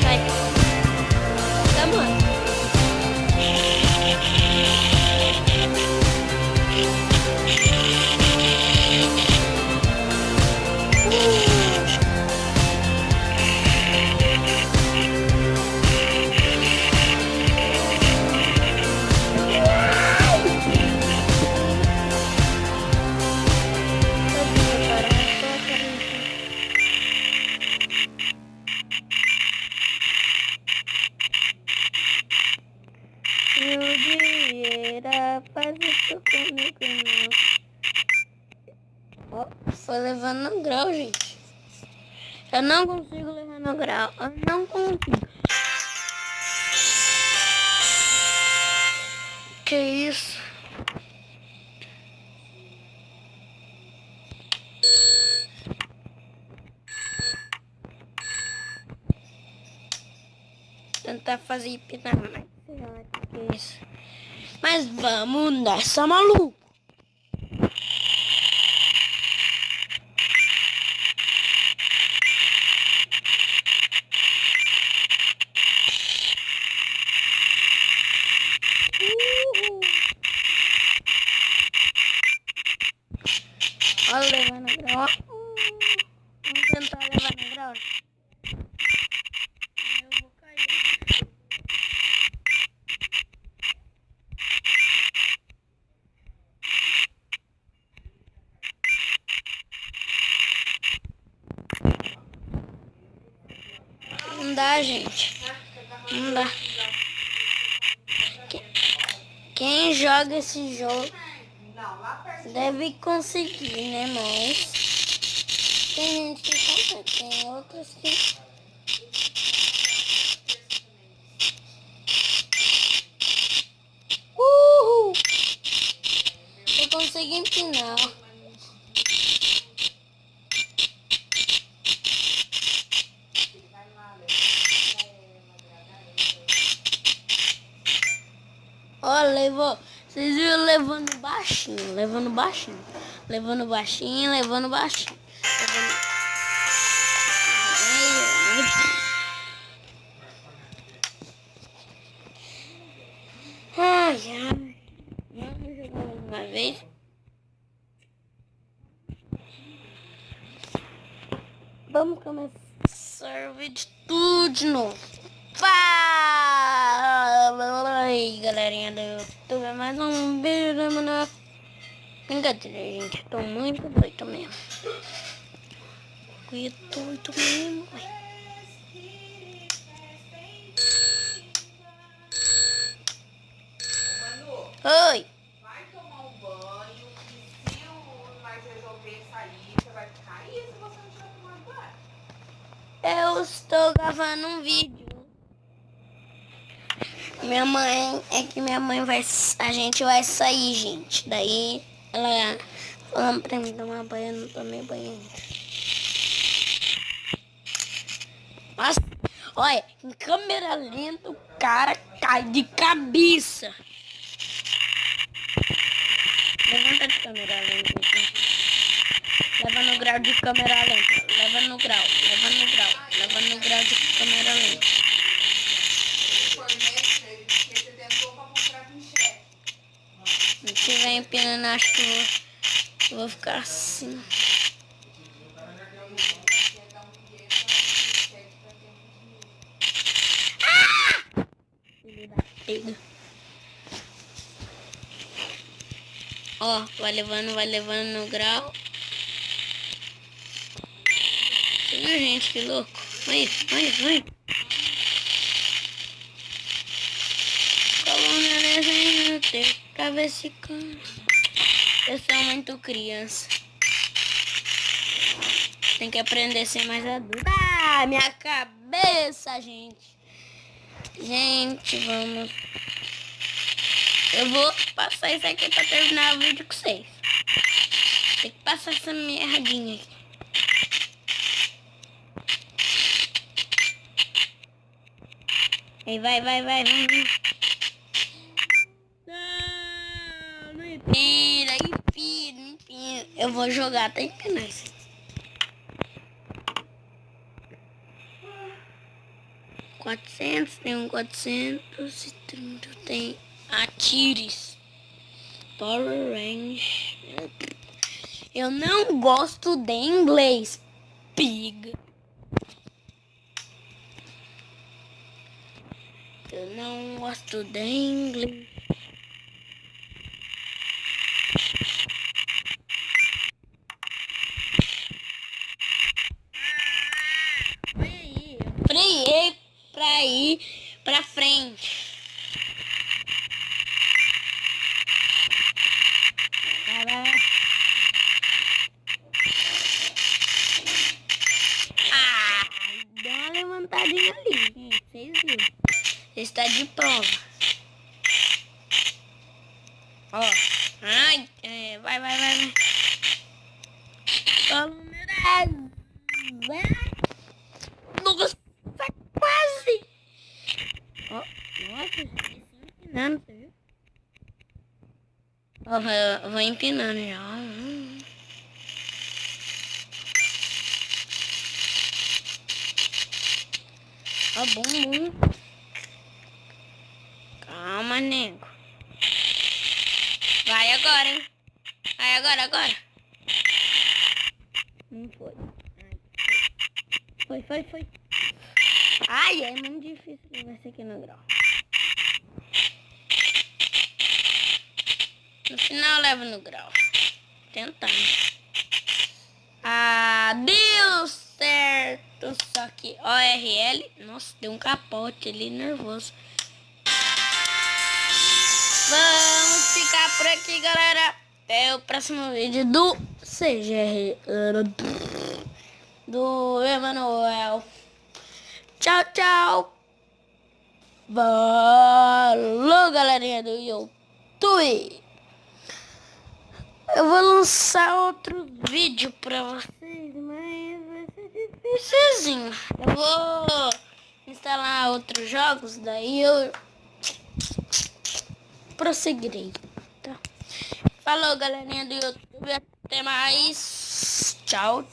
Vai. Tá bom. Eu devia fazer isso comigo, não. Ó, foi levando no grau, gente. Eu não consigo levar no grau. Eu não consigo. Que isso? Tentar fazer empinar mais. Que isso? Mas vamos nessa, maluco. Olha, levar no grau. Vamos tentar levar no grau. Eu vou cair. Não dá, gente. Não dá. Quem joga esse jogo deve conseguir, né? Mas tem gente que consegue, tem outras que... Uhul! Eu consegui empinar. Ó, levou. Vocês viram levando baixinho, levando baixinho, levando baixinho, levando baixinho. Ai, ai. Vamos jogar mais uma vez. Vamos começar o vídeo tudo de novo. Fala aí, galerinha do YouTube, mais um vídeo na brincadeira, gente. Tô muito doido mesmo. Eu tô doido mesmo, ué. Oi. Vai tomar um banho e se o mais resolver sair, você vai ficar aí se você não tiver tomado banho. Eu estou gravando um vídeo. Minha mãe, a gente vai sair, gente. Daí ela falando pra mim tomar banho, eu não tomei banho ainda. Nossa, olha, em câmera lenta o cara cai de cabeça. Levanta de câmera lenta, então. Leva no grau de câmera lenta. Leva no grau, leva no grau, leva no grau de câmera lenta. Se tiver empinando na chuva, eu vou ficar assim. Ah! Filho da pega. Ó, vai levando no grau. Você viu, gente? Que louco. Vai. Colônia desenho teu pra ver se cansa. Eu sou muito criança. Tem que aprender a ser mais adulto. Ah, minha cabeça, gente. Gente, vamos. Eu vou passar isso aqui pra terminar o vídeo com vocês. Tem que passar essa merdinha aqui. Aí vai. Não empina. Eu vou jogar até empinar isso. Tem um 430, tem Atires. Power Range. Eu não gosto de inglês. Pig. Eu não gosto de inglês. Freiei pra ir pra frente. Deu uma levantadinha ali, gente. Vocês viram? Está de prova. Ó. Ai, vai. Nossa, quase. Ó, nossa, empinando, você viu? Ó, eu vou empinando já. Ó, bom. Calma, nego. Vai agora, hein? Vai agora. Não foi. Foi. Ai, é muito difícil levar isso aqui no grau. No final eu levo no grau. Tentando. Deu certo. Só que ORL. Nossa, deu um capote ali nervoso. Vamos ficar por aqui, galera. Até o próximo vídeo do CGR do Emanuel. Tchau. Falou, galerinha do YouTube. Eu vou lançar outro vídeo pra vocês, mas vai ser difícilzinho. Eu vou instalar outros jogos, daí eu prosseguirei, tá? Falou, galerinha do YouTube. Até mais. Tchau.